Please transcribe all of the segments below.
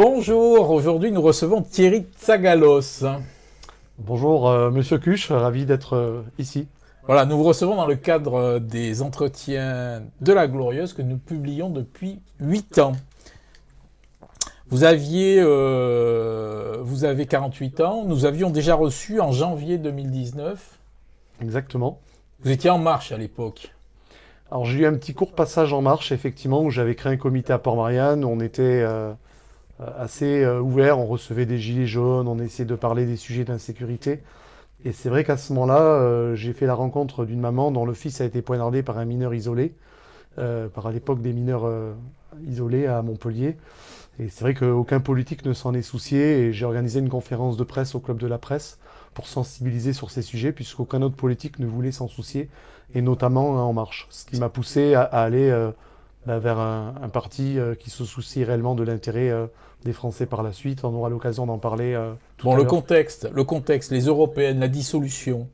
Bonjour, aujourd'hui nous recevons Thierry Tsagalos. Bonjour Monsieur Cuche, ravi d'être ici. Voilà, nous vous recevons dans le cadre des entretiens de la Glorieuse que nous publions depuis 8 ans. Vous avez 48 ans, nous avions déjà reçu en janvier 2019. Exactement. Vous étiez en marche à l'époque. Alors j'ai eu un petit court passage en marche, effectivement, où j'avais créé un comité à Port-Marianne. On était assez ouvert, on recevait des gilets jaunes, on essayait de parler des sujets d'insécurité. Et c'est vrai qu'à ce moment-là, j'ai fait la rencontre d'une maman dont le fils a été poignardé par un mineur isolé, par à l'époque des mineurs isolés à Montpellier. Et c'est vrai qu'aucun politique ne s'en est soucié et j'ai organisé une conférence de presse au Club de la Presse pour sensibiliser sur ces sujets puisqu'aucun autre politique ne voulait s'en soucier et notamment En Marche. Ce qui m'a poussé à aller vers un parti qui se soucie réellement de l'intérêt des Français par la suite. On aura l'occasion d'en parler tout à Le l'heure. contexte, les européennes, la dissolution.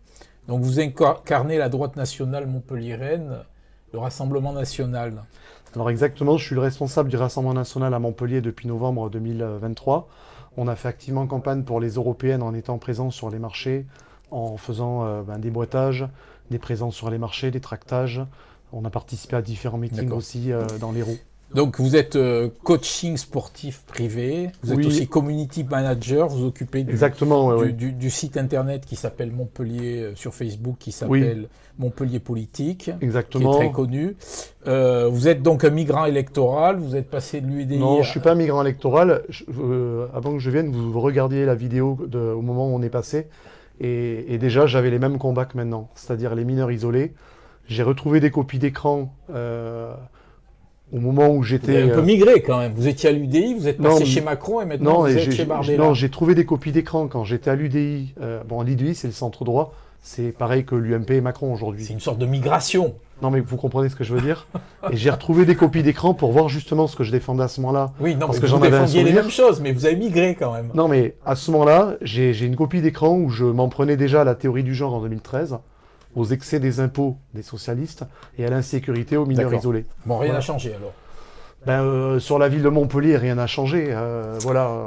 Donc vous incarnez la droite nationale montpelliéraine, le Rassemblement national. Alors exactement, je suis le responsable du Rassemblement national à Montpellier depuis novembre 2023. On a fait activement campagne pour les européennes en étant présents sur les marchés, en faisant des boîtages, des présences sur les marchés, des tractages. On a participé à différents meetings aussi dans l'Hérault. Donc vous êtes coaching sportif privé, vous êtes aussi community manager, vous occupez du site internet qui s'appelle Montpellier sur Facebook, qui s'appelle Montpellier Politique, Exactement. qui est très connu. Vous êtes donc un migrant électoral, vous êtes passé de l'UDI... Non, je ne suis pas un migrant électoral. Avant que je vienne, vous regardiez la vidéo au moment où on est passé. Et déjà, j'avais les mêmes combats que maintenant, c'est-à-dire les mineurs isolés. J'ai retrouvé des copies d'écran au moment où j'étais... Vous avez un peu migré quand même. Vous étiez à l'UDI, vous êtes passé chez Macron et maintenant vous êtes chez Bardella. Non, j'ai trouvé des copies d'écran quand j'étais à l'UDI. L'UDI, c'est le centre droit. C'est pareil que l'UMP et Macron aujourd'hui. C'est une sorte de migration. Non, mais vous comprenez ce que je veux dire. Et j'ai retrouvé des copies d'écran pour voir justement ce que je défendais à ce moment-là. Oui, non, parce mais que vous défendiez les mêmes choses, mais vous avez migré quand même. Non, mais à ce moment-là, j'ai une copie d'écran où je m'en prenais déjà à la théorie du genre en 2013, aux excès des impôts des socialistes et à l'insécurité aux mineurs isolés. Bon, rien n'a changé alors. Sur la ville de Montpellier, rien n'a changé.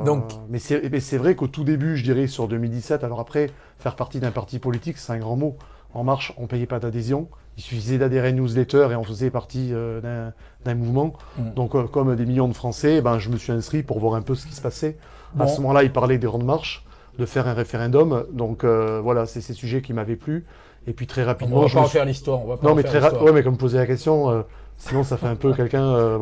Donc, mais c'est vrai qu'au tout début, je dirais sur 2017, alors après, faire partie d'un parti politique, c'est un grand mot. En Marche, on ne payait pas d'adhésion. Il suffisait d'adhérer à une newsletter et on faisait partie d'un mouvement. Donc, comme des millions de Français, je me suis inscrit pour voir un peu ce qui se passait. À ce moment-là, ils parlaient des grandes marches, de faire un référendum. Donc, c'est ces sujets qui m'avaient plu. Et puis, très rapidement... On va pas refaire l'histoire. Non, mais mais comme vous posez la question... Sinon, ça fait un peu quelqu'un,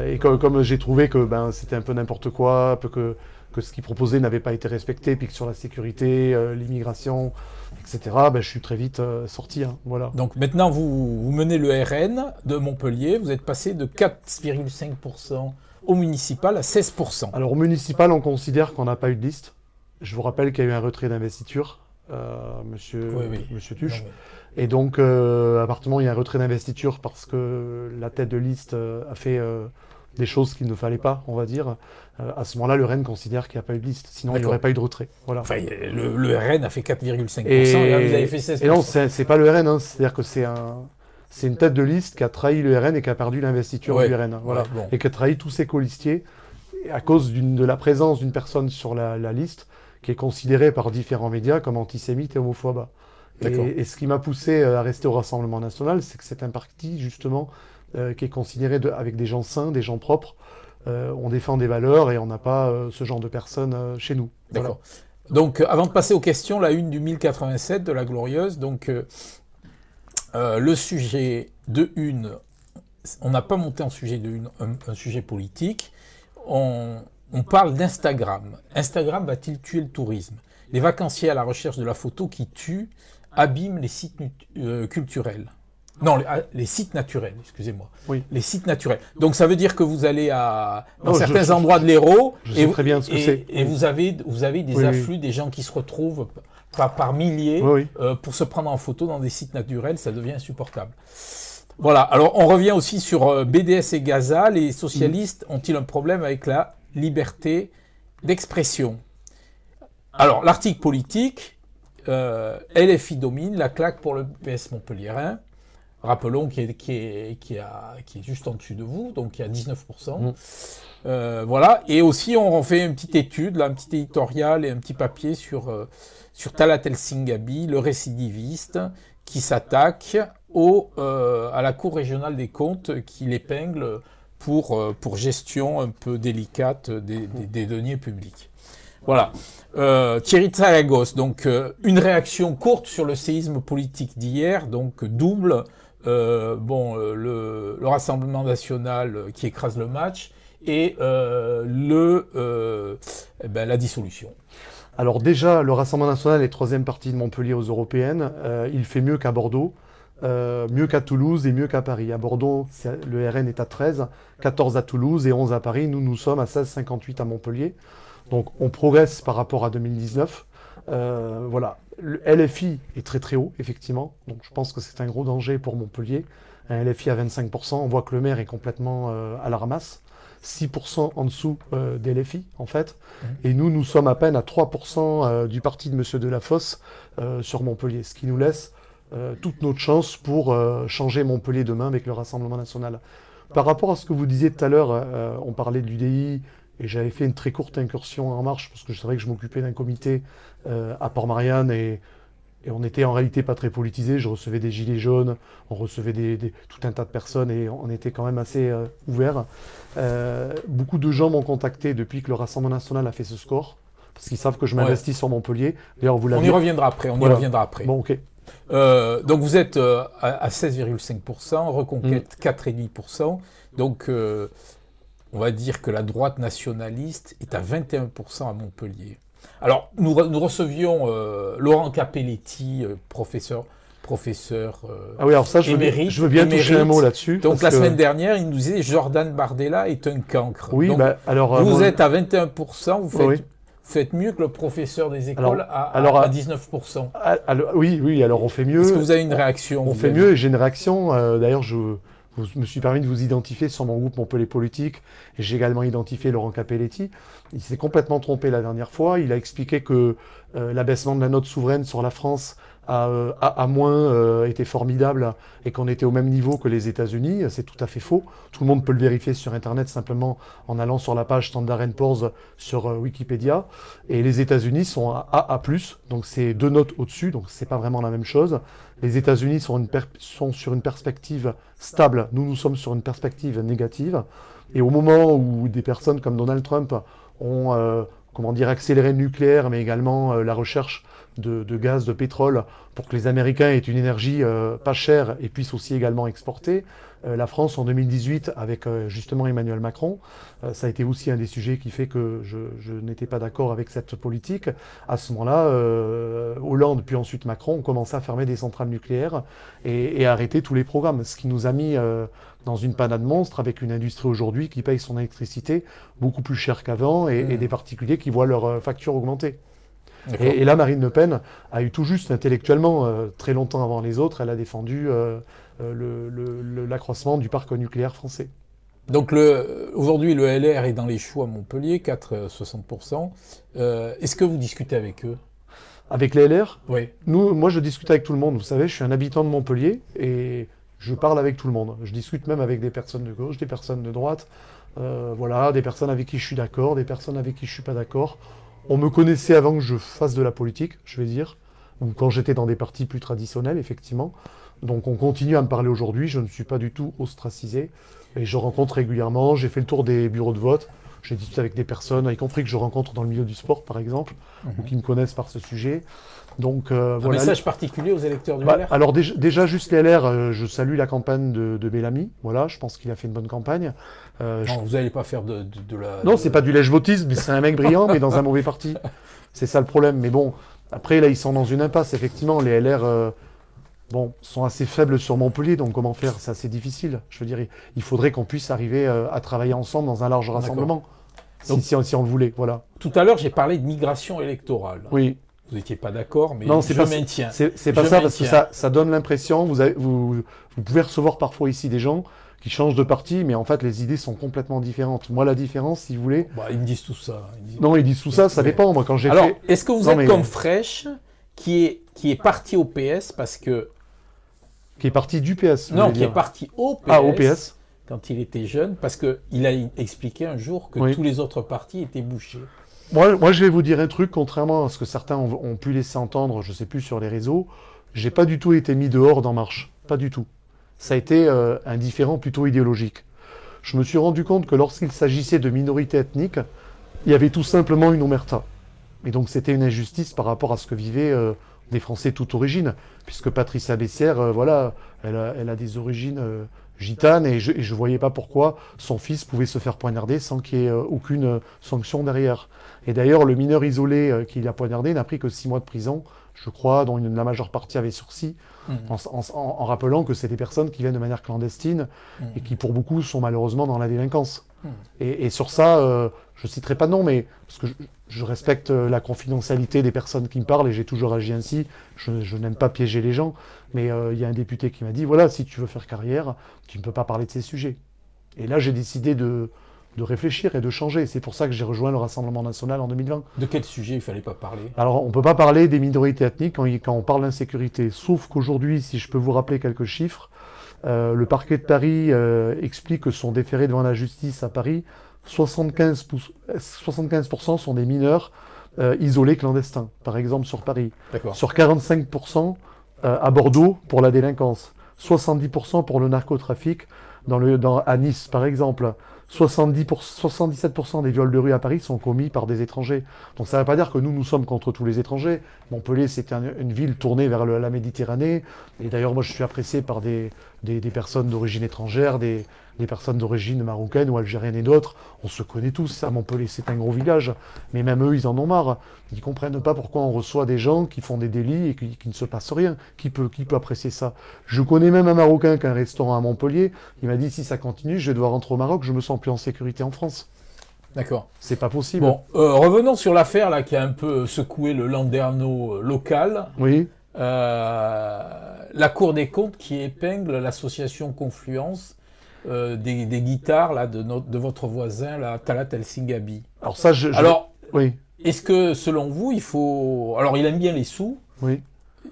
et comme j'ai trouvé que c'était un peu n'importe quoi, que ce qu'il proposait n'avait pas été respecté, puis que sur la sécurité, l'immigration, etc., je suis très vite sorti. Voilà. Donc maintenant, vous menez le RN de Montpellier, vous êtes passé de 4,5% au municipal à 16%. Alors au municipal, on considère qu'on n'a pas eu de liste. Je vous rappelle qu'il y a eu un retrait d'investiture, monsieur Tuche. Et donc, apparemment, il y a un retrait d'investiture parce que la tête de liste a fait des choses qu'il ne fallait pas, on va dire. À ce moment-là, le RN considère qu'il n'y a pas eu de liste. Sinon, il n'y aurait pas eu de retrait. Voilà. Enfin, le RN a fait 4,5%, et là, vous avez fait 16%. Et non, c'est pas le RN. C'est-à-dire que c'est une tête de liste qui a trahi le RN et qui a perdu l'investiture du RN. Voilà. Et qui a trahi tous ses colistiers à cause de la présence d'une personne sur la liste qui est considérée par différents médias comme antisémite et homophobe. Et ce qui m'a poussé à rester au Rassemblement national, c'est que c'est un parti, justement, qui est considéré avec des gens sains, des gens propres. On défend des valeurs et on n'a pas ce genre de personnes chez nous. D'accord. Voilà. Donc, avant de passer aux questions, la une du 1087 de la Glorieuse. Donc, le sujet de une, on n'a pas monté en sujet de une, un sujet politique. On parle d'Instagram. Instagram va-t-il tuer le tourisme? Les vacanciers à la recherche de la photo qui tue abîment les sites culturels. Non, les sites naturels, excusez-moi. Oui. Les sites naturels. Donc ça veut dire que vous allez dans certains endroits de l'Hérault et vous avez des afflux, des gens qui se retrouvent par milliers pour se prendre en photo dans des sites naturels, ça devient insupportable. Voilà, alors on revient aussi sur BDS et Gaza. Les socialistes ont-ils un problème avec la liberté d'expression? Alors, l'article politique, LFI domine, la claque pour le PS montpelliérain. rappelons, qui est juste en dessus de vous, donc qui est à 19%. Voilà. Et aussi, on fait une petite étude, là, un petit éditorial et un petit papier sur Talat El Singabi, le récidiviste, qui s'attaque à la Cour régionale des comptes, qui l'épingle pour gestion un peu délicate des deniers publics. Voilà. Thierry Tsagagos, donc une réaction courte sur le séisme politique d'hier, donc double. Le Rassemblement national qui écrase le match et la dissolution. Alors déjà, le Rassemblement national est troisième parti de Montpellier aux européennes. Il fait mieux qu'à Bordeaux, mieux qu'à Toulouse et mieux qu'à Paris. À Bordeaux, le RN est à 13, 14 à Toulouse et 11 à Paris. Nous sommes à 16,58 à Montpellier. Donc on progresse par rapport à 2019. Voilà. Le LFI est très très haut, effectivement. Donc je pense que c'est un gros danger pour Montpellier. Un LFI à 25%, on voit que le maire est complètement à la ramasse. 6% en dessous des LFI, en fait. Et nous sommes à peine à 3% du parti de M. Delafosse sur Montpellier. Ce qui nous laisse toute notre chance pour changer Montpellier demain avec le Rassemblement national. Par rapport à ce que vous disiez tout à l'heure, on parlait de l'UDI, et j'avais fait une très courte incursion en marche, parce que je savais que je m'occupais d'un comité à Port-Marianne, et on n'était en réalité pas très politisé. Je recevais des gilets jaunes, on recevait tout un tas de personnes, et on était quand même assez ouverts. Beaucoup de gens m'ont contacté depuis que le Rassemblement national a fait ce score, parce qu'ils savent que je m'investis sur Montpellier. D'ailleurs, vous l'avez... On y reviendra après, y reviendra après. Bon, ok. Donc vous êtes à 16,5%, Reconquête 4,5%. Donc on va dire que la droite nationaliste est à 21% à Montpellier. Alors nous recevions Laurent Capelletti, professeur ah oui, alors ça, je veux bien toucher un mot là-dessus. Donc la semaine dernière, il nous disait Jordan Bardella est un cancre. Oui, donc, alors... vous êtes à 21%, vous faites mieux que le professeur des écoles à 19%. Oui, alors on fait mieux. Est-ce que vous avez une réaction? On fait mieux, et j'ai une réaction. D'ailleurs, je me suis permis de vous identifier sur mon groupe Montpellier Politique, et j'ai également identifié Laurent Capelletti. Il s'est complètement trompé la dernière fois. Il a expliqué que l'abaissement de la note souveraine sur la France à moins était formidable, et qu'on était au même niveau que les États-Unis. C'est tout à fait faux. Tout le monde peut le vérifier sur Internet simplement en allant sur la page Standard & Poor's sur Wikipédia. Et les États-Unis sont à AA+, donc c'est 2 notes au-dessus, donc c'est pas vraiment la même chose. Les États-Unis sont sur une perspective stable. Nous sommes sur une perspective négative. Et au moment où des personnes comme Donald Trump ont accéléré le nucléaire, mais également la recherche de gaz, de pétrole, pour que les Américains aient une énergie pas chère et puissent aussi également exporter. La France, en 2018, avec justement Emmanuel Macron, ça a été aussi un des sujets qui fait que je n'étais pas d'accord avec cette politique. À ce moment-là, Hollande, puis ensuite Macron, ont commencé à fermer des centrales nucléaires et à arrêter tous les programmes, ce qui nous a mis dans une panade monstre, avec une industrie aujourd'hui qui paye son électricité beaucoup plus cher qu'avant, et des particuliers qui voient leur facture augmenter. Et là, Marine Le Pen a eu tout juste intellectuellement, très longtemps avant les autres, elle a défendu l'accroissement du parc nucléaire français. Donc aujourd'hui, le LR est dans les choux à Montpellier, 60%. Est-ce que vous discutez avec eux? Avec les LR? Oui. Moi, je discute avec tout le monde. Vous savez, je suis un habitant de Montpellier, et je parle avec tout le monde. Je discute même avec des personnes de gauche, des personnes de droite, des personnes avec qui je suis d'accord, des personnes avec qui je suis pas d'accord. On me connaissait avant que je fasse de la politique, je vais dire, ou quand j'étais dans des partis plus traditionnels, effectivement. Donc on continue à me parler aujourd'hui, je ne suis pas du tout ostracisé, et je rencontre régulièrement, j'ai fait le tour des bureaux de vote, j'ai discuté avec des personnes, y compris que je rencontre dans le milieu du sport, par exemple, ou qui me connaissent par ce sujet. Donc, un message particulier aux électeurs du LR? Alors déjà, juste les LR, je salue la campagne de Bellamy. Voilà, je pense qu'il a fait une bonne campagne. Non, vous n'allez pas faire de la... Non, c'est pas du lèche-botisme, c'est un mec brillant, mais dans un mauvais parti. C'est ça le problème. Mais bon, après, là, ils sont dans une impasse. Effectivement, les LR sont assez faibles sur Montpellier, donc comment faire? C'est assez difficile. Je veux dire, il faudrait qu'on puisse arriver à travailler ensemble dans un large rassemblement, si on le voulait. Voilà. Tout à l'heure, j'ai parlé de migration électorale. Oui. Vous n'étiez pas d'accord, mais non, je maintiens. C'est pas ça, parce que ça donne l'impression, vous pouvez recevoir parfois ici des gens qui changent de parti, mais en fait, les idées sont complètement différentes. Moi, la différence, si vous voulez... ils me disent tout ça. Non, ils disent tout ça, ça dépend. Moi, quand j'ai fait... Alors, est-ce que vous êtes comme Frêche, qui est parti au PS parce que Qui est parti du PS. Non, qui est parti au PS. Ah, au PS. Quand il était jeune, parce qu'il a expliqué un jour que tous les autres partis étaient bouchés. Moi, je vais vous dire un truc, contrairement à ce que certains ont pu laisser entendre, je sais plus, sur les réseaux, j'ai pas du tout été mis dehors d'En Marche. Pas du tout. Ça a été un différend plutôt idéologique. Je me suis rendu compte que lorsqu'il s'agissait de minorités ethniques, il y avait tout simplement une omerta. Et donc c'était une injustice par rapport à ce que vivaient des Français de toute origine, puisque Patricia Bessière, voilà, elle a des origines gitanes, et je voyais pas pourquoi son fils pouvait se faire poignarder sans qu'il y ait aucune sanction derrière. Et d'ailleurs, le mineur isolé qui a poignardé n'a pris que 6 mois de prison, je crois, dont la majeure partie avait sursis, en rappelant que c'est des personnes qui viennent de manière clandestine et qui, pour beaucoup, sont malheureusement dans la délinquance. Et sur ça, je citerai pas de nom, mais parce que je respecte la confidentialité des personnes qui me parlent et j'ai toujours agi ainsi. Je n'aime pas piéger les gens, mais il y a un député qui m'a dit, voilà, si tu veux faire carrière, tu ne peux pas parler de ces sujets. Et là, j'ai décidé de réfléchir et de changer. C'est pour ça que j'ai rejoint le Rassemblement national en 2020. De quel sujet il ne fallait pas parler? Alors, on ne peut pas parler des minorités ethniques quand on parle d'insécurité. Sauf qu'aujourd'hui, si je peux vous rappeler quelques chiffres, le parquet de Paris explique que sont déférés devant la justice à Paris 75% sont des mineurs isolés clandestins, par exemple sur Paris. Sur 45% à Bordeaux pour la délinquance. 70% pour le narcotrafic à Nice, par exemple. 77% des viols de rue à Paris sont commis par des étrangers. Donc ça ne veut pas dire que nous sommes contre tous les étrangers. Montpellier, c'est une ville tournée vers la Méditerranée. Et d'ailleurs, moi, je suis apprécié par des personnes d'origine étrangère, des personnes d'origine marocaine ou algérienne et d'autres. On se connaît tous à Montpellier, c'est un gros village. Mais même eux, ils en ont marre. Ils ne comprennent pas pourquoi on reçoit des gens qui font des délits et qui ne se passe rien. Qui peut apprécier ça? Je connais même un Marocain qui a un restaurant à Montpellier. Il m'a dit, si ça continue, je vais devoir rentrer au Maroc, je me sens plus en sécurité en France. D'accord. C'est pas possible. Bon, revenons sur l'affaire là qui a un peu secoué le landerneau local. Oui. La Cour des comptes qui épingle l'association Confluence des guitares là, de votre voisin, là, Talat El Singabi. Alors ça, oui. Est-ce que selon vous, il faut... Alors il aime bien les sous, oui.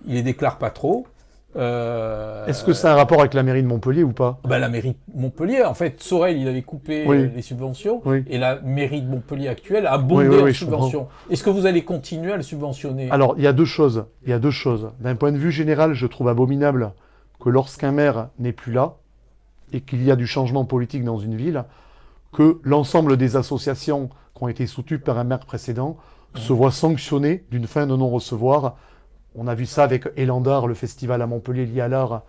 Il les déclare pas trop. Est-ce que ça a un rapport avec la mairie de Montpellier ou pas? La mairie de Montpellier, en fait, Sorel, il avait coupé les subventions, et la mairie de Montpellier actuelle a bondé en subventions. Est-ce que vous allez continuer à le subventionner? Alors, il y a deux choses. D'un point de vue général, je trouve abominable que lorsqu'un maire n'est plus là, et qu'il y a du changement politique dans une ville, que l'ensemble des associations qui ont été soutenues par un maire précédent se voient sanctionnées d'une fin de non-recevoir. On a vu ça avec Elandar, le festival à Montpellier lié à l'art.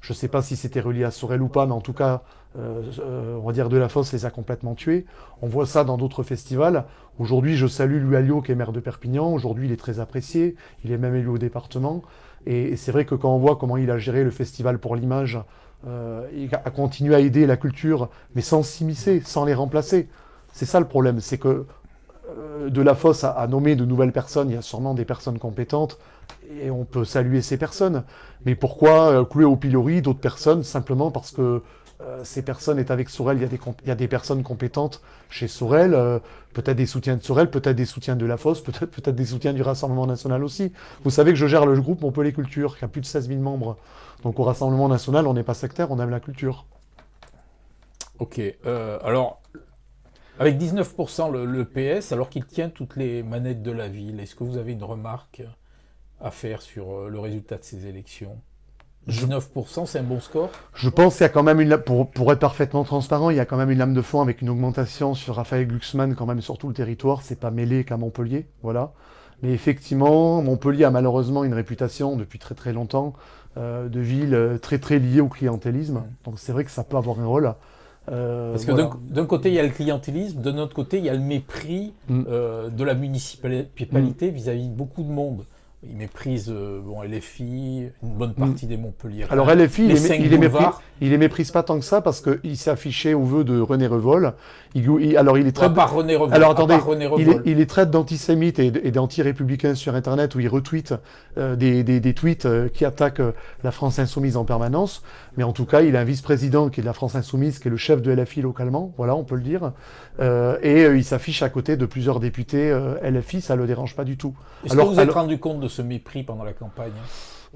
Je ne sais pas si c'était relié à Sorel ou pas, mais en tout cas, on va dire Delafosse les a complètement tués. On voit ça dans d'autres festivals. Aujourd'hui, je salue Louis Alliot, qui est maire de Perpignan. Aujourd'hui, il est très apprécié. Il est même élu au département. Et c'est vrai que quand on voit comment il a géré le festival pour l'image, il a continué à aider la culture, mais sans s'immiscer, sans les remplacer. C'est ça le problème, c'est que Delafosse a nommé de nouvelles personnes, il y a sûrement des personnes compétentes, et on peut saluer ces personnes. Mais pourquoi clouer au pilori d'autres personnes, simplement parce que ces personnes est avec Sorel, il y a des personnes compétentes chez Sorel, peut-être des soutiens de Sorel, peut-être des soutiens de Delafosse, peut-être des soutiens du Rassemblement national aussi. Vous savez que je gère le groupe Montpellier Culture, qui a plus de 16 000 membres. Donc au Rassemblement national, on n'est pas sectaire, on aime la culture. Ok, alors, avec 19% le PS, alors qu'il tient toutes les manettes de la ville, est-ce que vous avez une remarque à faire sur le résultat de ces élections? 19%, c'est un bon score? Je pense qu'il y a quand même pour être parfaitement transparent, il y a quand même une lame de fond avec une augmentation sur Raphaël Glucksmann quand même sur tout le territoire. C'est pas mêlé qu'à Montpellier, voilà. Mais effectivement, Montpellier a malheureusement une réputation depuis très très longtemps de ville très très liée au clientélisme. Donc c'est vrai que ça peut avoir un rôle. Parce que d'un côté, il y a le clientélisme, de l'autre côté, il y a le mépris de la municipalité vis-à-vis de beaucoup de monde. Il méprise LFI, une bonne partie des Montpellier. Alors LFI, il les méprise pas tant que ça parce qu'il s'est affiché au vœu de René Revol. Alors il est très... Pas René Revol. Alors attendez, il est traite d'antisémite et d'anti-républicain sur Internet où il retweet des tweets qui attaquent la France Insoumise en permanence. Mais en tout cas, il a un vice-président qui est de la France Insoumise, qui est le chef de LFI localement, voilà, on peut le dire. Et il s'affiche à côté de plusieurs députés LFI, ça le dérange pas du tout. Est-ce que vous vous êtes rendu compte de ce mépris pendant la campagne?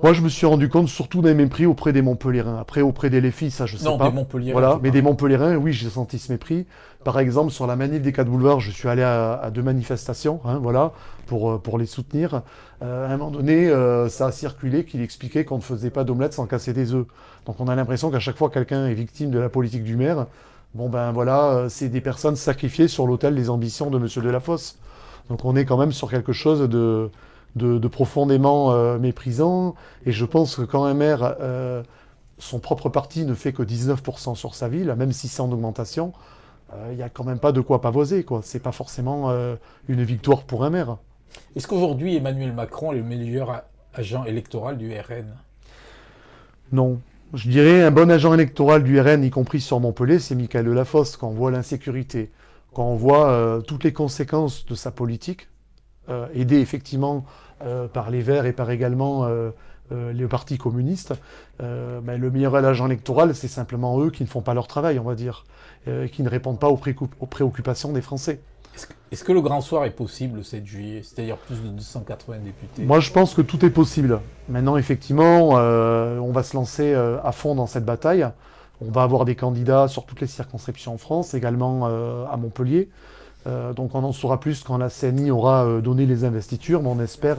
Moi, je me suis rendu compte surtout d'un mépris auprès des Montpelliérains. Après, auprès des LFI, ça, je sais Non, pas. des Montpelliérains. Voilà, mais des Montpelliérains, oui, j'ai senti ce mépris. Par exemple, sur la manif des 4 boulevards, je suis allé à 2 manifestations, hein, voilà, pour les soutenir. À un moment donné, ça a circulé qu'il expliquait qu'on ne faisait pas d'omelette sans casser des œufs. Donc on a l'impression qu'à chaque fois quelqu'un est victime de la politique du maire, bon ben voilà, c'est des personnes sacrifiées sur l'autel des ambitions de Monsieur Delafosse. Donc on est quand même sur quelque chose de profondément méprisant. Et je pense que quand un maire, son propre parti ne fait que 19% sur sa ville, même si c'est en augmentation, il n'y a quand même pas de quoi pavoiser, quoi. C'est pas forcément une victoire pour un maire. Est-ce qu'aujourd'hui, Emmanuel Macron est le meilleur agent électoral du RN? Non. Je dirais un bon agent électoral du RN, y compris sur Montpellier, c'est Michael Delafosse. Quand on voit l'insécurité, quand on voit toutes les conséquences de sa politique, aidé effectivement par les Verts et par également le Parti communiste, ben, le meilleur agent électoral, c'est simplement eux qui ne font pas leur travail, on va dire, qui ne répondent pas aux préoccupations des Français. Est-ce que le grand soir est possible le 7 juillet, c'est-à-dire plus de 280 députés? Moi, je pense que tout est possible. Maintenant, effectivement, on va se lancer à fond dans cette bataille. On va avoir des candidats sur toutes les circonscriptions en France, également à Montpellier. Donc on en saura plus quand la CNI aura donné les investitures, mais on espère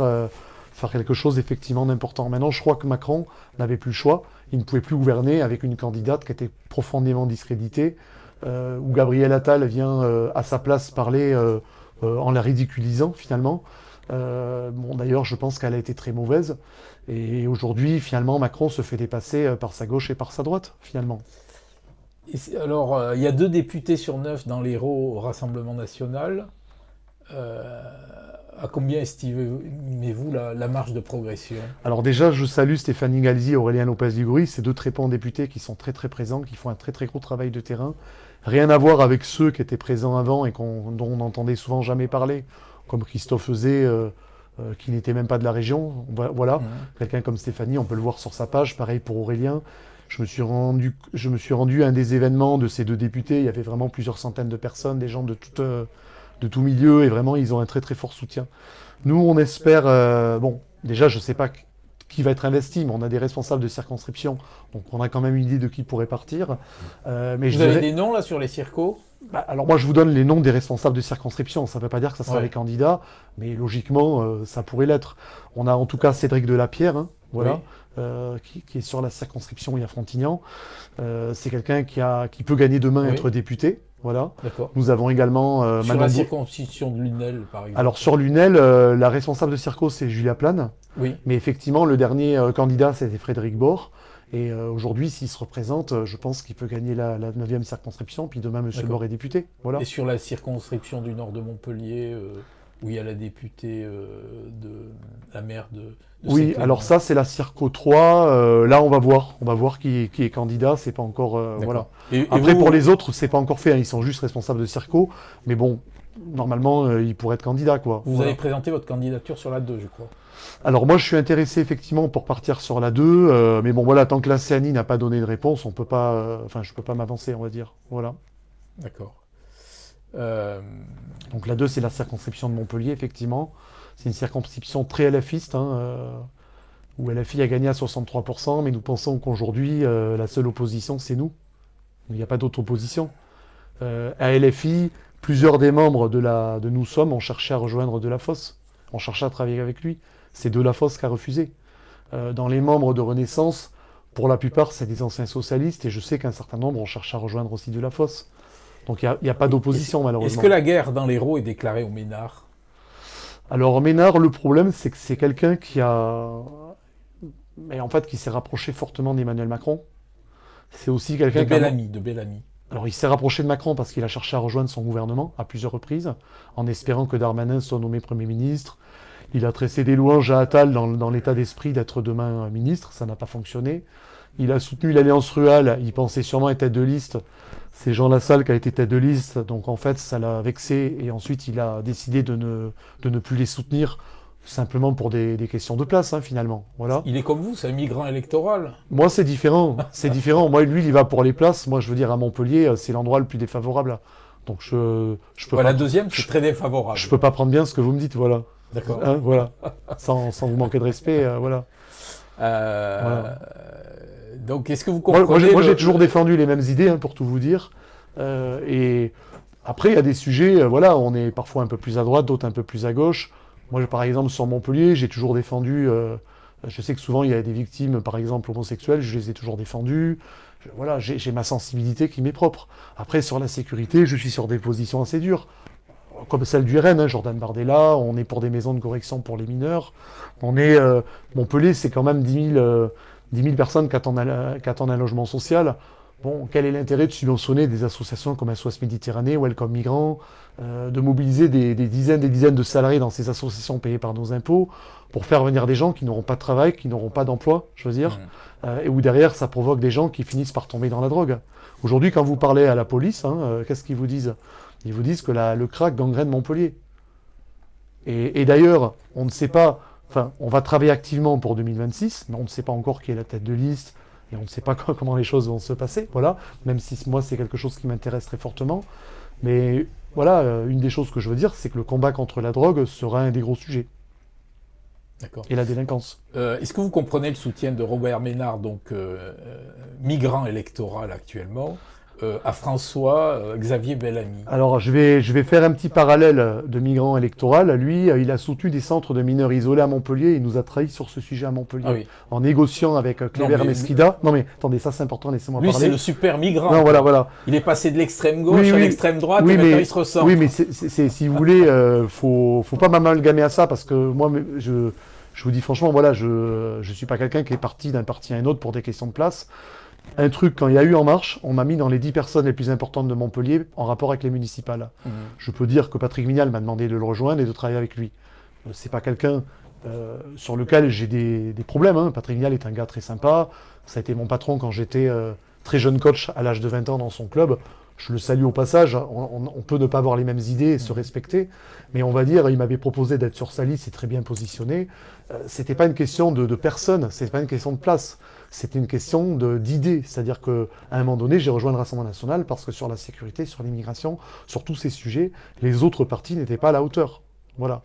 faire quelque chose effectivement d'important. Maintenant, je crois que Macron n'avait plus le choix. Il ne pouvait plus gouverner avec une candidate qui était profondément discréditée, où Gabriel Attal vient à sa place parler en la ridiculisant finalement. Bon, d'ailleurs, je pense qu'elle a été très mauvaise. Et aujourd'hui, finalement, Macron se fait dépasser par sa gauche et par sa droite, finalement. Alors, il y a 2 députés sur 9 dans l'Hérault au Rassemblement national. À combien estimez-vous la marge de progression? Alors déjà, je salue Stéphanie Galzi et Aurélien Lopez-Ligoury, ces 2 très bons députés qui sont très très présents, qui font un très très gros travail de terrain. Rien à voir avec ceux qui étaient présents avant et dont on n'entendait souvent jamais parler, comme Christophe Euzet, qui n'était même pas de la région. Voilà, quelqu'un comme Stéphanie, on peut le voir sur sa page, pareil pour Aurélien. Je me suis rendu à un des événements de ces 2 députés, il y avait vraiment plusieurs centaines de personnes, des gens de tout milieu, et vraiment, ils ont un très très fort soutien. Nous, on espère, bon, déjà, je ne sais pas qui va être investi, mais on a des responsables de circonscription, donc on a quand même une idée de qui pourrait partir. Mais Vous avez des noms là sur les circos? Bah, alors moi, je vous donne les noms des responsables de circonscription, ça ne veut pas dire que ça sera les candidats, mais logiquement, ça pourrait l'être. On a en tout cas Cédric Delapierre, hein, voilà. Oui. Qui est sur la circonscription à Frontignan. C'est quelqu'un qui peut gagner demain être député. Voilà. Nous avons également... sur la circonscription de Lunel, par exemple. Alors sur Lunel, la responsable de circo, c'est Julia Plane. Oui. Mais effectivement, le dernier candidat, c'était Frédéric Bord. Et aujourd'hui, s'il se représente, je pense qu'il peut gagner la 9e circonscription. Puis demain, M. Bord est député. Voilà. Et sur la circonscription du nord de Montpellier, où il y a la députée la maire de oui, alors ça, c'est la Circo 3. Là, on va voir qui est candidat. C'est pas encore... voilà. Après, pour les autres, c'est pas encore fait. Hein, ils sont juste responsables de Circo. Mais bon, normalement, ils pourraient être candidats, quoi. Vous avez présenté votre candidature sur la 2, je crois. Alors moi, je suis intéressé effectivement pour partir sur la 2. Mais bon, voilà, tant que la CNI n'a pas donné de réponse, on peut pas... Enfin, je peux pas m'avancer, on va dire. Voilà. D'accord. Donc la 2, c'est la circonscription de Montpellier, effectivement. C'est une circonscription très LFiste, hein, où LFI a gagné à 63%, mais nous pensons qu'aujourd'hui, la seule opposition, c'est nous. Il n'y a pas d'autre opposition. À LFI, plusieurs des membres de Nous Sommes ont cherché à rejoindre Delafosse, ont cherché à travailler avec lui. C'est Delafosse qui a refusé. Dans les membres de Renaissance, pour la plupart, c'est des anciens socialistes, et je sais qu'un certain nombre ont cherché à rejoindre aussi Delafosse. Donc il n'y a pas d'opposition, malheureusement. Est-ce que la guerre dans l'Hérault est déclarée au Ménard? Alors Ménard, le problème, c'est que c'est quelqu'un qui s'est rapproché fortement d'Emmanuel Macron. C'est aussi quelqu'un de Bellamy. Alors il s'est rapproché de Macron parce qu'il a cherché à rejoindre son gouvernement à plusieurs reprises, en espérant que Darmanin soit nommé Premier ministre. Il a tressé des louanges à Attal dans l'état d'esprit d'être demain ministre, ça n'a pas fonctionné. Il a soutenu l'Alliance Ruale, il pensait sûrement être tête de liste. C'est Jean Lassalle qui a été tête de liste, donc en fait ça l'a vexé et ensuite il a décidé de ne plus les soutenir, simplement pour des questions de place, hein, finalement. Voilà. Il est comme vous, c'est un migrant électoral. Moi c'est différent, Moi lui il va pour les places, moi je veux dire à Montpellier c'est l'endroit le plus défavorable. Donc je peux pas... La deuxième c'est très défavorable. Je peux pas prendre bien ce que vous me dites, voilà. D'accord. Hein, voilà. sans vous manquer de respect, voilà. Voilà. Donc, est-ce que vous Moi, comprenez j'ai toujours défendu les mêmes idées, hein, pour tout vous dire. Et après, il y a des sujets, voilà, on est parfois un peu plus à droite, d'autres un peu plus à gauche. Moi, par exemple, sur Montpellier, j'ai toujours défendu. Je sais que souvent, il y a des victimes, par exemple, homosexuelles, je les ai toujours défendues. Voilà, j'ai ma sensibilité qui m'est propre. Après, sur la sécurité, je suis sur des positions assez dures. Comme celle du RN, hein, Jordan Bardella, on est pour des maisons de correction pour les mineurs. On est, Montpellier, c'est quand même 10 000 personnes qui attendent un logement social. Bon, quel est l'intérêt de subventionner des associations comme SOS Méditerranée, Welcome Migrants, de mobiliser des dizaines et des dizaines de salariés dans ces associations payées par nos impôts pour faire venir des gens qui n'auront pas de travail, qui n'auront pas d'emploi, je veux dire, et où derrière ça provoque des gens qui finissent par tomber dans la drogue. Aujourd'hui, quand vous parlez à la police, hein, qu'est-ce qu'ils vous disent? Ils vous disent que le crack gangrène Montpellier. Et d'ailleurs, on ne sait pas, enfin, on va travailler activement pour 2026, mais on ne sait pas encore qui est la tête de liste, et on ne sait pas comment les choses vont se passer, voilà, même si moi c'est quelque chose qui m'intéresse très fortement. Mais voilà, une des choses que je veux dire, c'est que le combat contre la drogue sera un des gros sujets, D'accord. et la délinquance. Est-ce que vous comprenez le soutien de Robert Ménard, donc migrant électoral actuellement, à François Xavier Bellamy? Alors, je vais faire un petit parallèle de migrant électoral. Lui, il a soutenu des centres de mineurs isolés à Montpellier. Il nous a trahis sur ce sujet à Montpellier. Ah oui. En négociant avec Cléber mais- Mesquida. Non, mais attendez, ça c'est important, laissez-moi Lui, parler. c'est le super migrant. Non, voilà, voilà. Il est passé de l'extrême gauche Oui, à oui. l'extrême droite, Oui, et maintenant mais- il se recentre. Oui, mais si vous voulez, faut pas m'amalgamer à ça parce que moi, je vous dis franchement, voilà, je suis pas quelqu'un qui est parti d'un parti à un autre pour des questions de place. Un truc, quand il y a eu En Marche, on m'a mis dans les 10 personnes les plus importantes de Montpellier en rapport avec les municipales. Je peux dire que Patrick Vignal m'a demandé de le rejoindre et de travailler avec lui. C'est pas quelqu'un sur lequel j'ai des problèmes, hein. Patrick Vignal est un gars très sympa. Ça a été mon patron quand j'étais très jeune coach à l'âge de 20 ans dans son club. Je le salue au passage. On peut ne pas avoir les mêmes idées et se respecter. Mais on va dire, il m'avait proposé d'être sur sa liste, c'est très bien positionné. C'était pas une question de personne, c'est pas une question de place. C'était une question d'idées. C'est-à-dire qu'à un moment donné, j'ai rejoint le Rassemblement national parce que sur la sécurité, sur l'immigration, sur tous ces sujets, les autres partis n'étaient pas à la hauteur. Voilà.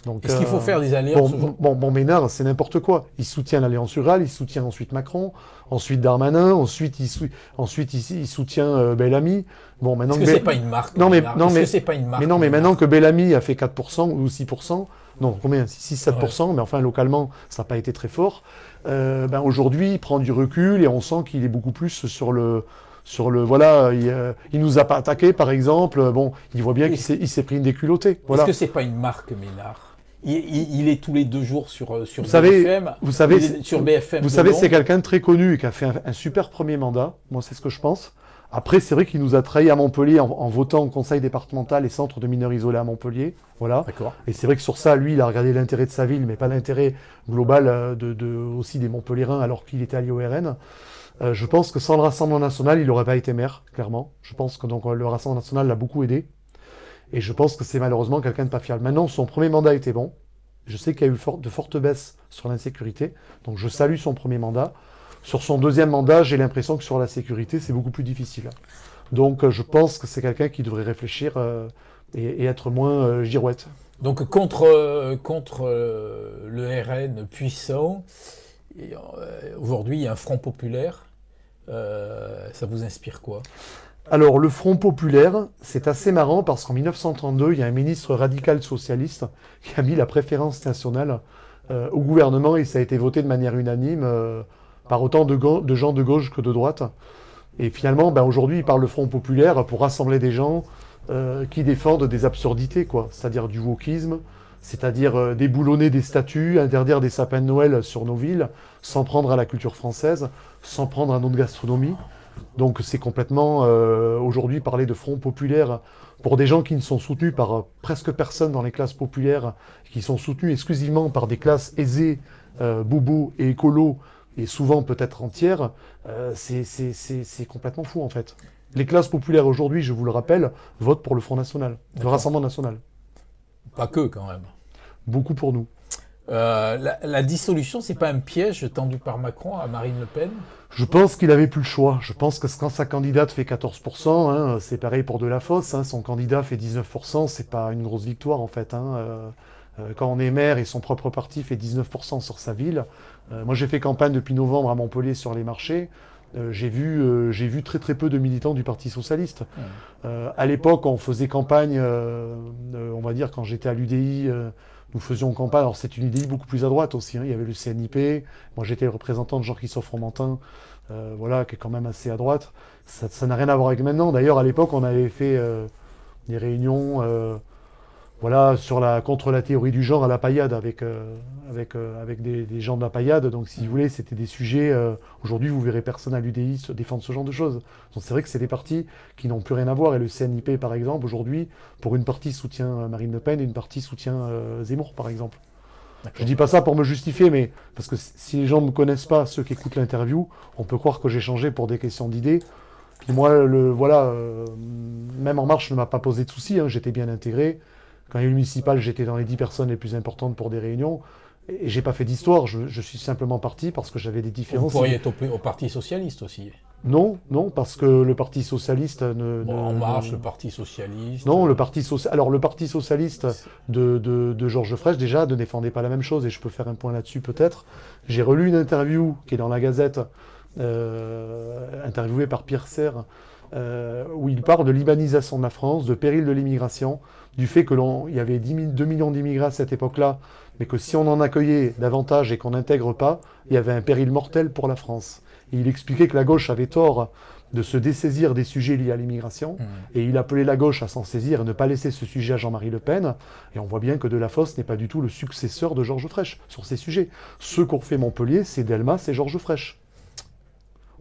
Donc, Est-ce qu'il faut faire des alliances bon, Ménard, c'est n'importe quoi. Il soutient l'Alliance rurale, il soutient ensuite Macron, ensuite Darmanin, ensuite il soutient Bellamy. Bon, maintenant Est-ce que c'est pas une marque? Non, mais- Ménard non, Est-ce mais- que c'est pas une marque? mais non, mais Ménard maintenant que Bellamy a fait 4% ou 6%, non, combien? 6-7%, mais enfin, localement, ça n'a pas été très fort. Aujourd'hui, il prend du recul et on sent qu'il est beaucoup plus voilà, il nous a pas attaqué, par exemple. Bon, il voit bien qu'il s'est pris une déculottée. Voilà. Est-ce que c'est pas une marque, Ménard? Il est tous les 2 jours sur Vous savez, BFM. vous savez, Il est sur BFM. Vous de savez, Londres. c'est quelqu'un de très connu et qui a fait un super premier mandat. Moi, c'est ce que je pense. Après, c'est vrai qu'il nous a trahis à Montpellier en votant au conseil départemental et centre de mineurs isolés à Montpellier. Voilà. D'accord. Et c'est vrai que sur ça, lui, il a regardé l'intérêt de sa ville, mais pas l'intérêt global aussi des Montpelliérains, alors qu'il était allié au RN. Je pense que sans le Rassemblement national, il n'aurait pas été maire, clairement. Je pense que donc le Rassemblement national l'a beaucoup aidé. Et je pense que c'est malheureusement quelqu'un de pas fiable. Maintenant, son premier mandat était bon. Je sais qu'il y a eu de fortes baisses sur l'insécurité. Donc je salue son premier mandat. Sur son deuxième mandat, j'ai l'impression que sur la sécurité, c'est beaucoup plus difficile. Donc je pense que c'est quelqu'un qui devrait réfléchir et être moins girouette. Donc contre le RN puissant, aujourd'hui il y a un front populaire. Ça vous inspire quoi? Alors, le Front populaire, c'est assez marrant parce qu'en 1932, il y a un ministre radical socialiste qui a mis la préférence nationale au gouvernement et ça a été voté de manière unanime par autant de gens de gauche que de droite. Et finalement, aujourd'hui, il parle le Front populaire pour rassembler des gens qui défendent des absurdités, quoi. C'est-à-dire du wokisme, c'est-à-dire déboulonner des statues, interdire des sapins de Noël sur nos villes, s'en prendre à la culture française, s'en prendre à notre gastronomie. Donc c'est complètement, aujourd'hui, parler de front populaire pour des gens qui ne sont soutenus par presque personne dans les classes populaires, qui sont soutenus exclusivement par des classes aisées, bobos et écolos, et souvent peut-être entières, c'est complètement fou en fait. Les classes populaires aujourd'hui, je vous le rappelle, votent pour le Front National, le Rassemblement National. Pas que quand même. Beaucoup pour nous. La dissolution, c'est pas un piège tendu par Macron à Marine Le Pen? Je pense qu'il avait plus le choix. Je pense que quand sa candidate fait 14%, c'est pareil pour Delafosse, son candidat fait 19%, c'est pas une grosse victoire en fait. Quand on est maire et son propre parti fait 19% sur sa ville, moi j'ai fait campagne depuis novembre à Montpellier sur les marchés, j'ai vu très très peu de militants du Parti Socialiste. À l'époque, on faisait campagne, on va dire quand j'étais à l'UDI, nous faisions campagne, alors c'est une UDI beaucoup plus à droite aussi, hein. Il y avait le CNIP, moi j'étais le représentant de Jean-Christophe Fromentin, voilà, qui est quand même assez à droite. Ça n'a rien à voir avec maintenant. D'ailleurs, à l'époque, on avait fait des réunions voilà, contre la théorie du genre à la paillade avec des gens de la paillade. Donc, si vous voulez, c'était des sujets. Aujourd'hui, vous verrez personne à l'UDI se défendre ce genre de choses. Donc, c'est vrai que c'est des partis qui n'ont plus rien à voir. Et le CNIP, par exemple, aujourd'hui, pour une partie soutient Marine Le Pen et une partie soutient Zemmour, par exemple. Je dis pas ça pour me justifier, mais parce que si les gens ne me connaissent pas, ceux qui écoutent l'interview, on peut croire que j'ai changé pour des questions d'idées. Puis moi, voilà, même En Marche ne m'a pas posé de soucis, hein, j'étais bien intégré. Quand il y a eu le municipal, j'étais dans les 10 personnes les plus importantes pour des réunions. Et j'ai pas fait d'histoire, je suis simplement parti parce que j'avais des différences. Vous pourriez être au Parti Socialiste aussi. Non, parce que le Parti Socialiste En Marche, le Parti Socialiste... Non, le Parti Socialiste... Alors, le Parti Socialiste de Georges Frêche, déjà, ne défendait pas la même chose, et je peux faire un point là-dessus, peut-être. J'ai relu une interview qui est dans la Gazette, interviewée par Pierre Serre, où il parle de l'ibanisation de la France, de péril de l'immigration, du fait qu'il y avait 2 millions d'immigrés à cette époque-là, mais que si on en accueillait davantage et qu'on n'intègre pas, il y avait un péril mortel pour la France. Et il expliquait que la gauche avait tort de se dessaisir des sujets liés à l'immigration, et il appelait la gauche à s'en saisir et ne pas laisser ce sujet à Jean-Marie Le Pen. Et on voit bien que Delafosse n'est pas du tout le successeur de Georges Frêche sur ces sujets. Ceux qu'ont fait Montpellier, c'est Delmas et Georges Frêche.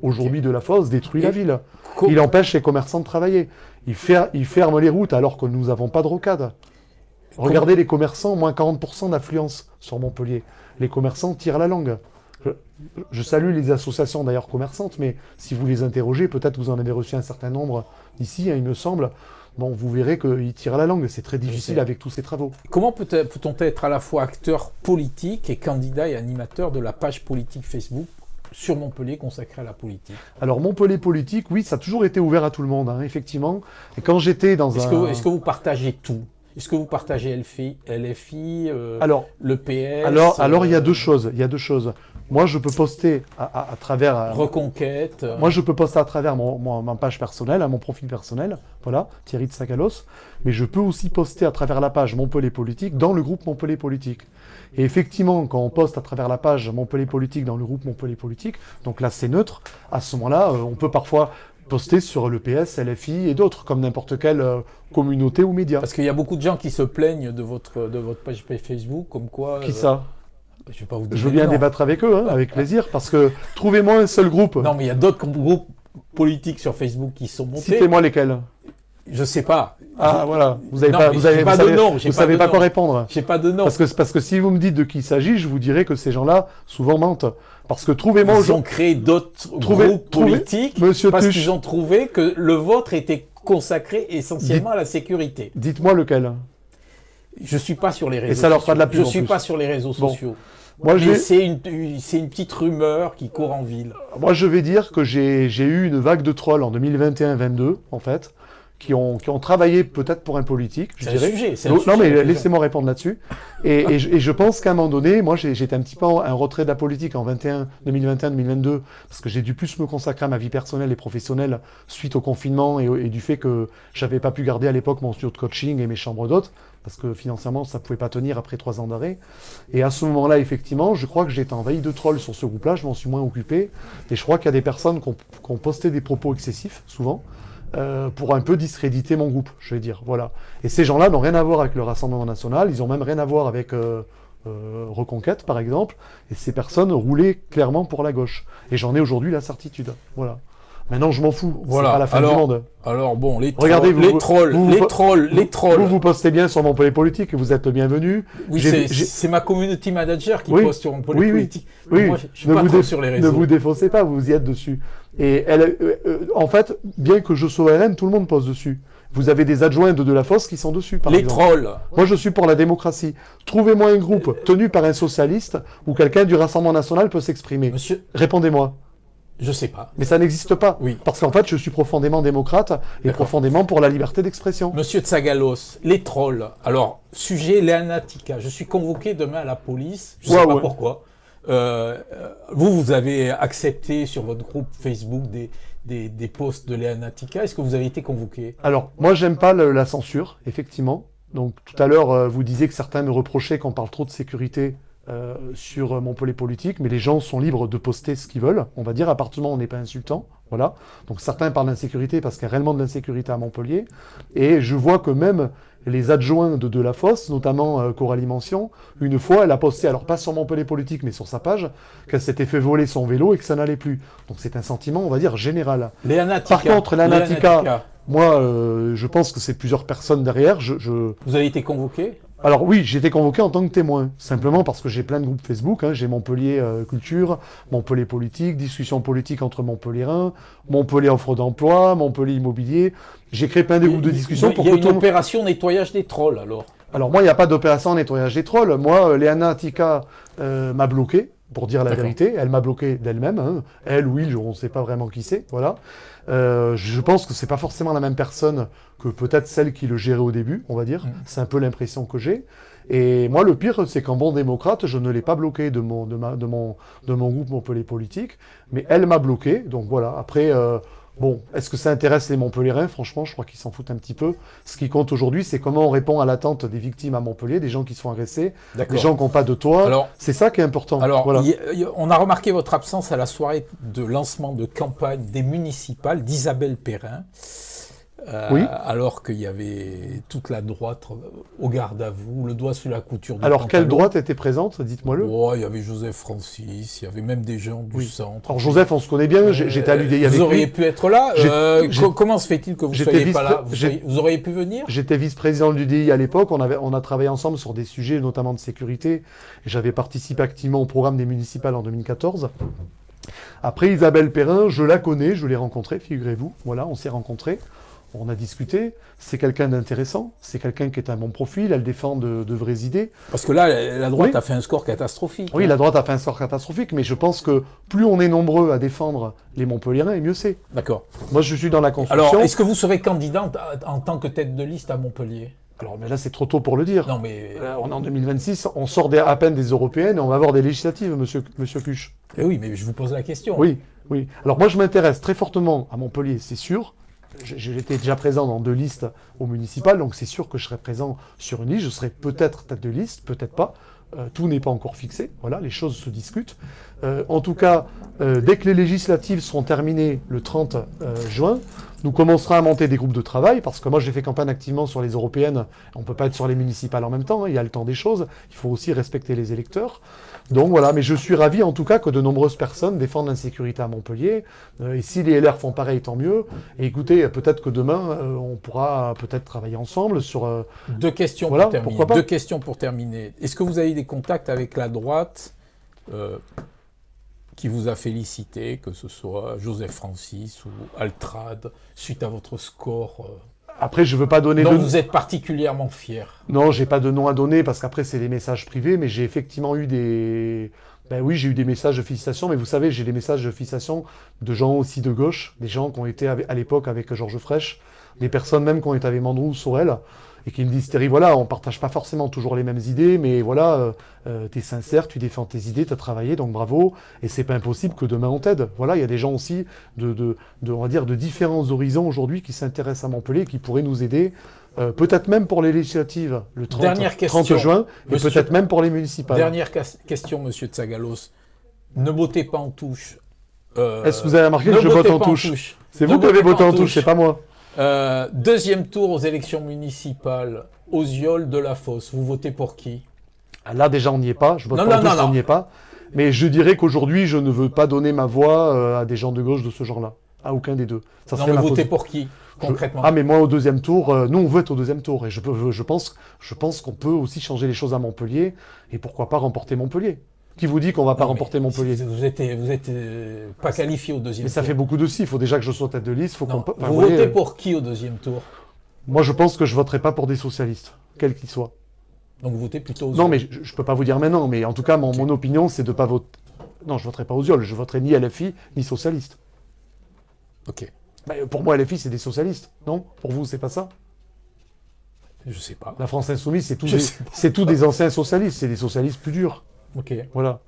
Aujourd'hui, Delafosse détruit la ville. Il empêche les commerçants de travailler. Il ferme les routes alors que nous n'avons pas de rocade. Regardez les commerçants, moins 40% d'affluence sur Montpellier. Les commerçants tirent la langue. Je salue les associations d'ailleurs commerçantes, mais si vous les interrogez, peut-être vous en avez reçu un certain nombre ici, hein, il me semble. Bon, vous verrez qu'ils tirent la langue. C'est très difficile avec tous ces travaux. Comment peut-on être à la fois acteur politique et candidat et animateur de la page politique Facebook sur Montpellier consacrée à la politique? Alors Montpellier politique, oui, ça a toujours été ouvert à tout le monde, hein, effectivement. Et quand j'étais dans Est-ce que vous partagez tout? Est-ce que vous partagez LFI, le PS? Alors il y a deux choses. Moi, je peux poster à travers... Reconquête. Moi, je peux poster à travers ma page personnelle, mon profil personnel, voilà, Thierry de Sagalos. Mais je peux aussi poster à travers la page Montpellier Politique dans le groupe Montpellier Politique. Et effectivement, quand on poste à travers la page Montpellier Politique dans le groupe Montpellier Politique, donc là, c'est neutre, à ce moment-là, on peut parfois poster sur le PS, LFI et d'autres, comme n'importe quelle communauté ou média. Parce qu'il y a beaucoup de gens qui se plaignent de votre page Facebook, comme quoi... Qui ça? Je veux bien débattre avec eux, hein, avec plaisir, parce que trouvez-moi un seul groupe. Non, mais il y a d'autres groupes politiques sur Facebook qui sont montés. Citez-moi lesquels. Je sais pas. Ah voilà, vous savez pas quoi répondre. J'ai pas de nom. Parce que si vous me dites de qui il s'agit, je vous dirai que ces gens-là souvent mentent. Parce que trouvez-moi Ils ont créé d'autres groupes politiques parce qu'ils ont trouvé que le vôtre était consacré essentiellement à la sécurité. Dites-moi lequel. Je suis pas sur les réseaux. Et ça leur fera de la pub. Je suis pas sur les réseaux sociaux. Moi, c'est une petite rumeur qui court en ville. Moi, je vais dire que j'ai eu une vague de trolls en 2021-22, en fait, qui ont travaillé peut-être pour un politique, je dirais. C'est un sujet. Non, mais laissez-moi répondre là-dessus. Et je pense qu'à un moment donné, moi, j'étais un petit peu en retrait de la politique en 2021-2022, parce que j'ai dû plus me consacrer à ma vie personnelle et professionnelle suite au confinement et du fait que j'avais pas pu garder à l'époque mon studio de coaching et mes chambres d'hôtes, parce que financièrement, ça pouvait pas tenir après 3 ans d'arrêt. Et à ce moment-là, effectivement, je crois que j'étais envahi de trolls sur ce groupe-là, je m'en suis moins occupé. Et je crois qu'il y a des personnes qui ont posté des propos excessifs, souvent, pour un peu discréditer mon groupe, je vais dire. Voilà. Et ces gens-là n'ont rien à voir avec le Rassemblement National, ils ont même rien à voir avec Reconquête, par exemple. Et ces personnes roulaient clairement pour la gauche. Et j'en ai aujourd'hui la certitude. Voilà. Maintenant, je m'en fous. Voilà. C'est pas la fin du monde. Alors bon, les trolls. Vous postez bien sur Montpellier Politique, vous êtes bienvenus. Oui, c'est ma community manager qui poste sur Montpellier Politique. Oui, moi, je suis pas trop sur les réseaux. Ne vous défaussez pas, vous y êtes dessus. Et en fait, bien que je sois RN, tout le monde poste dessus. Vous avez des adjoints de Delafosse qui sont dessus, par exemple. Trolls. Moi, je suis pour la démocratie. Trouvez-moi un groupe tenu par un socialiste où quelqu'un du Rassemblement National peut s'exprimer. Monsieur... Répondez-moi. Je sais pas. Mais ça n'existe pas. Oui. Parce qu'en fait, je suis profondément démocrate et D'accord. profondément pour la liberté d'expression. Monsieur Tsagalos, les trolls. Alors, sujet Leanatica. Je suis convoqué demain à la police. Je ne sais pas pourquoi. Vous avez accepté sur votre groupe Facebook des posts de Leanatica. Est-ce que vous avez été convoqué? Alors, moi, j'aime pas la censure, effectivement. Donc, tout à l'heure, vous disiez que certains me reprochaient qu'on parle trop de sécurité sur Montpellier Politique, mais les gens sont libres de poster ce qu'ils veulent, on va dire, à partir du moment où on n'est pas insultant. Voilà. Donc certains parlent d'insécurité parce qu'il y a réellement de l'insécurité à Montpellier. Et je vois que même les adjoints de la Fosse, notamment Coralie Mention, une fois, elle a posté, alors pas sur Montpellier Politique, mais sur sa page, qu'elle s'était fait voler son vélo et que ça n'allait plus. Donc c'est un sentiment, on va dire, général. Leanatica. Par contre, Leanatica, moi, je pense que c'est plusieurs personnes derrière. Vous avez été convoqué? Alors oui, j'ai été convoqué en tant que témoin, simplement parce que j'ai plein de groupes Facebook, hein. J'ai Montpellier Culture, Montpellier Politique, discussion politique entre Montpelliérains, Montpellier Offre d'emploi, Montpellier Immobilier. J'ai créé plein de groupes de discussion pour que Il y a une opération nettoyage des trolls, alors? Alors moi, il n'y a pas d'opération nettoyage des trolls. Moi, Leanatica m'a bloqué, pour dire la vérité. Elle m'a bloqué d'elle-même. Hein. Elle ou il, on ne sait pas vraiment qui c'est. Voilà. Je pense que c'est pas forcément la même personne que peut-être celle qui le gérait au début, on va dire. C'est un peu l'impression que j'ai. Et moi, le pire, c'est qu'en bon démocrate, je ne l'ai pas bloqué de mon groupe Montpellier Politique, mais elle m'a bloqué. Donc voilà. Après, bon, est-ce que ça intéresse les Montpelliérains? Franchement, je crois qu'ils s'en foutent un petit peu. Ce qui compte aujourd'hui, c'est comment on répond à l'attente des victimes à Montpellier, des gens qui sont agressés, des gens qui n'ont pas de toit. C'est ça qui est important. Alors, voilà. On a remarqué votre absence à la soirée de lancement de campagne des municipales d'Isabelle Perrin. Oui. Alors qu'il y avait toute la droite au garde à vous, le doigt sous la couture du Alors, pantalon. quelle droite était présente? Dites-moi-le. Oh, il y avait Joseph Francis, il y avait même des gens du centre. Alors, Joseph, on se connaît bien, j'étais à l'UDI avec lui. Vous auriez pu être là. Comment se fait-il que vous ne soyez pas là? Vous auriez pu venir? J'étais vice-président de l'UDI à l'époque, on a travaillé ensemble sur des sujets notamment de sécurité. J'avais participé activement au programme des municipales en 2014. Après, Isabelle Perrin, je la connais, je l'ai rencontrée, figurez-vous. Voilà, on s'est rencontrés. On a discuté, c'est quelqu'un d'intéressant, c'est quelqu'un qui est à mon profil, elle défend de vraies idées. Parce que là, la droite a fait un score catastrophique. Oui, la droite a fait un score catastrophique, mais je pense que plus on est nombreux à défendre les Montpelliérains, et mieux c'est. D'accord. Moi, je suis dans la construction. Alors, est-ce que vous serez candidat en tant que tête de liste à Montpellier? Alors, mais là, c'est trop tôt pour le dire. Non, mais... on est en 2026, on sort à peine des européennes et on va avoir des législatives, monsieur Cuche. Eh oui, mais je vous pose la question. Oui. Alors, moi, je m'intéresse très fortement à Montpellier, c'est sûr. J'étais déjà présent dans 2 listes au municipal, donc c'est sûr que je serai présent sur une liste. Je serai peut-être tête de liste, peut-être pas. Tout n'est pas encore fixé. Voilà, les choses se discutent. En tout cas, dès que les législatives seront terminées le 30 juin, nous commencerons à monter des groupes de travail, parce que moi j'ai fait campagne activement sur les européennes. On ne peut pas être sur les municipales en même temps, hein, il y a le temps des choses. Il faut aussi respecter les électeurs. Donc voilà, mais je suis ravi en tout cas que de nombreuses personnes défendent l'insécurité à Montpellier. Et si les LR font pareil, tant mieux. Et écoutez, peut-être que demain, on pourra peut-être travailler ensemble sur... 2 questions voilà, pour terminer. Pourquoi pas. 2 questions pour terminer. Est-ce que vous avez des contacts avec la droite qui vous a félicité, que ce soit Joseph Francis ou Altrad, suite à votre score Après, je veux pas donner dont vous êtes particulièrement fier? Non, j'ai pas de nom à donner parce qu'après c'est des messages privés, mais j'ai effectivement eu des... Ben oui, j'ai eu des messages de félicitations, mais vous savez, j'ai des messages de félicitations de gens aussi de gauche, des gens qui ont été à l'époque avec Georges Frêche, des personnes même qui ont été avec Mandrou Sorel, et qui me disent, Thierry, voilà, on partage pas forcément toujours les mêmes idées, mais voilà, t'es sincère, tu défends tes idées, t'as travaillé, donc bravo, et c'est pas impossible que demain on t'aide. Voilà, il y a des gens aussi on va dire, de différents horizons aujourd'hui qui s'intéressent à Montpellier, qui pourraient nous aider, peut-être même pour les législatives, le 30 juin, et peut-être même pour les municipales. Dernière question, monsieur Tsagalos. Ne votez pas en touche. Est-ce que vous avez remarqué que je vote en touche? C'est vous qui avez voté en touche, c'est pas moi. Deuxième tour aux élections municipales, Osiol de la Fosse. Vous votez pour qui? Là, déjà, on n'y est pas. Je vote pas en touche, on n'y est pas. Mais je dirais qu'aujourd'hui, je ne veux pas donner ma voix à des gens de gauche de ce genre-là. À aucun des deux. Ça non, mais votez pour qui, concrètement? Ah, mais moi, au deuxième tour, nous, on vote au deuxième tour. Et je pense qu'on peut aussi changer les choses à Montpellier. Et pourquoi pas remporter Montpellier? Qui vous dit qu'on va pas remporter Montpellier? Vous êtes pas qualifié au deuxième tour. Mais ça fait beaucoup de si. Il faut déjà que je sois tête de liste. Vous votez pour qui au deuxième tour? Moi, je pense que je voterai pas pour des socialistes, quels qu'ils soient. Donc vous votez plutôt aux Non, mais je peux pas vous dire maintenant. Mais en tout cas, mon opinion, c'est de pas voter. Non, je voterai pas aux viols. Je voterai ni LFI, ni socialiste. Ok. Pour moi, LFI, c'est des socialistes. Non? Pour vous, c'est pas ça? Je sais pas. La France Insoumise, c'est Je sais pas. tous des anciens socialistes. C'est des socialistes plus durs. Ok. Voilà.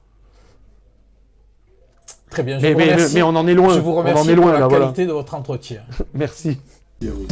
Très bien. Je vous remercie. Mais on en est loin. Je vous On remercie en est loin, pour la là, voilà. qualité de votre entretien. Merci. Yeah, we-